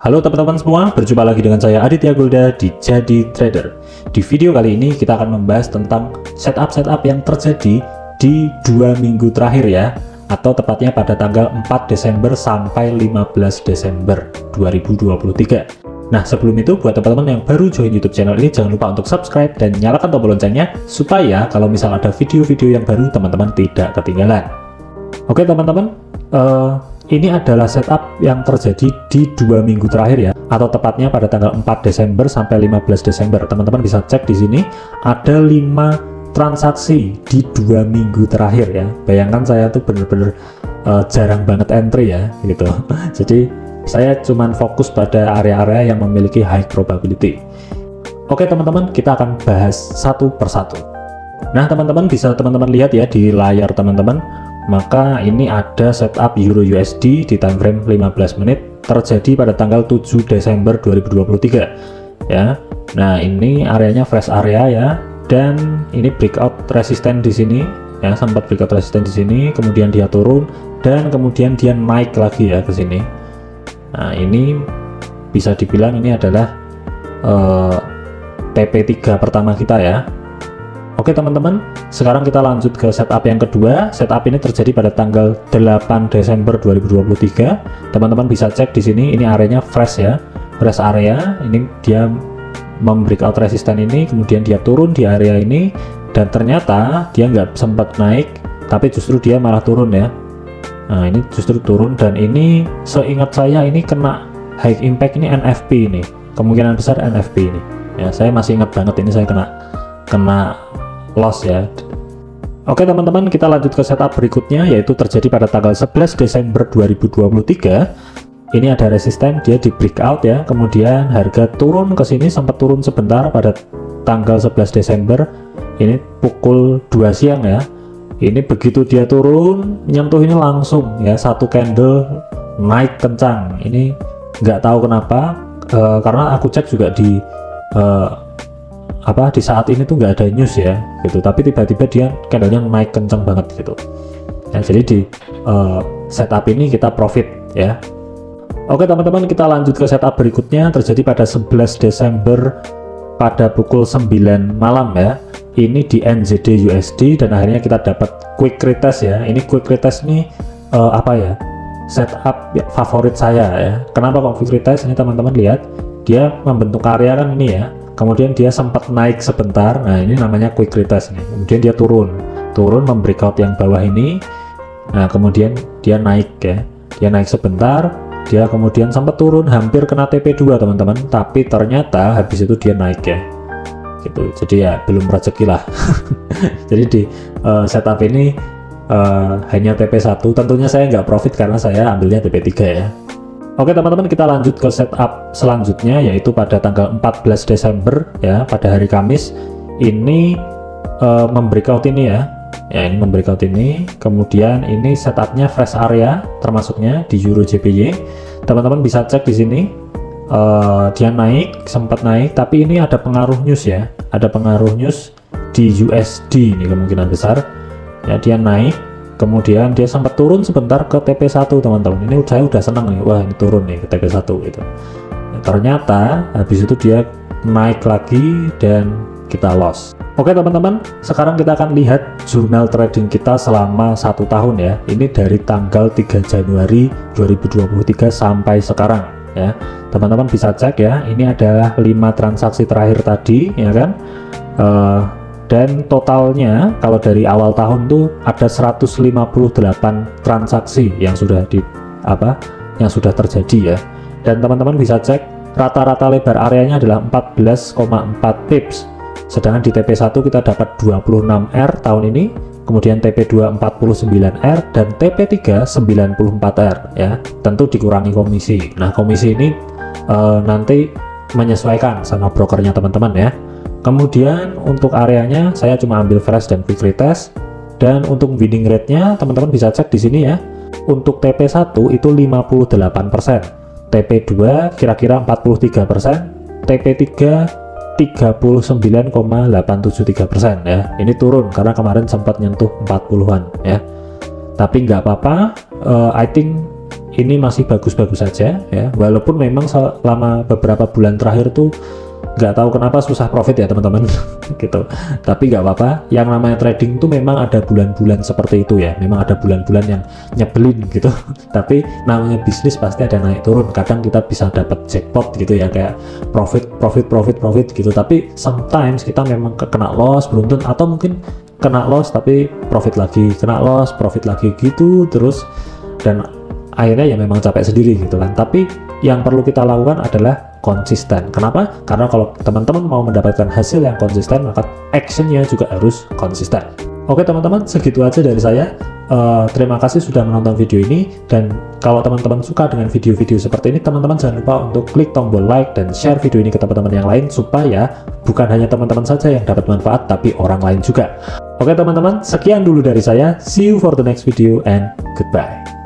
Halo teman-teman semua, berjumpa lagi dengan saya Aditya Gulda di Jadi Trader. Di video kali ini kita akan membahas tentang setup yang terjadi di 2 minggu terakhir ya, atau tepatnya pada tanggal 4 Desember sampai 15 Desember 2023. Nah, sebelum itu buat teman-teman yang baru join YouTube channel ini, jangan lupa untuk subscribe dan nyalakan tombol loncengnya supaya kalau misal ada video-video yang baru teman-teman tidak ketinggalan. Oke teman-teman, ini adalah setup yang terjadi di 2 minggu terakhir ya, atau tepatnya pada tanggal 4 Desember sampai 15 Desember. Teman-teman bisa cek di sini ada 5 transaksi di 2 minggu terakhir ya. Bayangkan saya tuh bener-bener jarang banget entry ya gitu. Jadi saya cuman fokus pada area-area yang memiliki high probability. Oke teman-teman, kita akan bahas satu persatu. Nah teman-teman bisa teman-teman lihat ya di layar teman-teman. Maka ini ada setup Euro USD di time frame 15 menit terjadi pada tanggal 7 Desember 2023 ya. Nah, ini areanya fresh area ya, dan ini breakout resisten di sini ya, sempat breakout resisten di sini, kemudian dia turun dan kemudian dia naik lagi ya ke sini. Nah, ini bisa dibilang ini adalah TP3 pertama kita ya. Oke teman-teman, sekarang kita lanjut ke setup yang kedua. Setup ini terjadi pada tanggal 8 Desember 2023. Teman-teman bisa cek di sini, ini areanya fresh ya, fresh area. Ini dia membreakout resisten ini, kemudian dia turun di area ini, dan ternyata dia nggak sempat naik, tapi justru dia malah turun ya. Nah ini justru turun, dan ini seingat saya ini kena high impact, ini NFP ini, kemungkinan besar NFP ini. Ya saya masih ingat banget ini saya kena loss ya. Oke teman-teman, kita lanjut ke setup berikutnya, yaitu terjadi pada tanggal 11 Desember 2023. Ini ada resisten, dia di breakout ya, kemudian harga turun ke sini, sempat turun sebentar pada tanggal 11 Desember. Ini pukul 2 siang ya. Ini begitu dia turun, menyentuh ini langsung ya, satu candle naik kencang. Ini nggak tahu kenapa, karena aku cek juga di di saat ini tuh nggak ada news ya gitu, tapi tiba-tiba dia candlenya naik kenceng banget gitu ya. Jadi di setup ini kita profit ya. Oke teman-teman, kita lanjut ke setup berikutnya, terjadi pada 11 Desember pada pukul 9 malam ya. Ini di NZD USD, dan akhirnya kita dapat quick retest ya. Ini quick retest nih setup favorit saya ya. Kenapa kok quick retest? Ini teman-teman lihat, dia membentuk area kan ini ya, kemudian dia sempat naik sebentar. Nah ini namanya quick retest nih. Kemudian dia turun membreakout yang bawah ini. Nah kemudian dia naik ya, dia naik sebentar, dia kemudian sempat turun hampir kena TP2 teman-teman, tapi ternyata habis itu dia naik ya gitu. Jadi ya belum rezeki lah. Jadi di setup ini hanya TP1, tentunya saya nggak profit karena saya ambilnya TP3 ya. Oke teman-teman, kita lanjut ke setup selanjutnya, yaitu pada tanggal 14 Desember ya, pada hari Kamis. Ini membreakout ini ya. Ya ini membreakout ini, kemudian ini setupnya fresh area termasuknya di Euro JPY. Teman-teman bisa cek di sini, dia naik, sempat naik, tapi ini ada pengaruh news ya, ada pengaruh news di USD ini kemungkinan besar ya. Dia naik, kemudian dia sempat turun sebentar ke TP1 teman-teman. Ini saya udah senang nih, wah ini turun nih ke TP1 gitu. Ternyata habis itu dia naik lagi dan kita loss. Oke teman-teman, sekarang kita akan lihat jurnal trading kita selama 1 tahun ya. Ini dari tanggal 3 Januari 2023 sampai sekarang ya. Teman-teman bisa cek ya, ini adalah 5 transaksi terakhir tadi ya kan. Dan totalnya kalau dari awal tahun tuh ada 158 transaksi yang sudah terjadi ya. Dan teman-teman bisa cek rata-rata lebar areanya adalah 14,4 pips. Sedangkan di TP1 kita dapat 26R tahun ini, kemudian TP2 49R dan TP3 94R ya. Tentu dikurangi komisi. Nah, komisi ini nanti menyesuaikan sama brokernya teman-teman ya. Kemudian untuk areanya saya cuma ambil fresh dan quick retest, dan untuk winning rate-nya teman-teman bisa cek di sini ya. Untuk TP1 itu 58%, TP2 kira-kira 43%, TP3 39,873% ya. Ini turun karena kemarin sempat nyentuh 40-an ya. Tapi nggak apa-apa, I think ini masih bagus-bagus saja ya, walaupun memang selama beberapa bulan terakhir tuh nggak tahu kenapa susah profit ya teman-teman gitu. Tapi nggak apa-apa, yang namanya trading tuh memang ada bulan-bulan seperti itu ya, memang ada bulan-bulan yang nyebelin gitu tapi namanya bisnis pasti ada naik turun. Kadang kita bisa dapat jackpot gitu ya, kayak profit gitu, tapi sometimes kita memang kena loss beruntun, atau mungkin kena loss tapi profit lagi, kena loss profit lagi gitu terus, dan akhirnya ya memang capek sendiri gitu kan. Tapi yang perlu kita lakukan adalah konsisten. Kenapa? Karena kalau teman-teman mau mendapatkan hasil yang konsisten, maka actionnya juga harus konsisten. Oke teman-teman, segitu aja dari saya. Terima kasih sudah menonton video ini, dan kalau teman-teman suka dengan video-video seperti ini, teman-teman jangan lupa untuk klik tombol like dan share video ini ke teman-teman yang lain, supaya bukan hanya teman-teman saja yang dapat manfaat, tapi orang lain juga. Oke teman-teman, sekian dulu dari saya. See you for the next video and goodbye.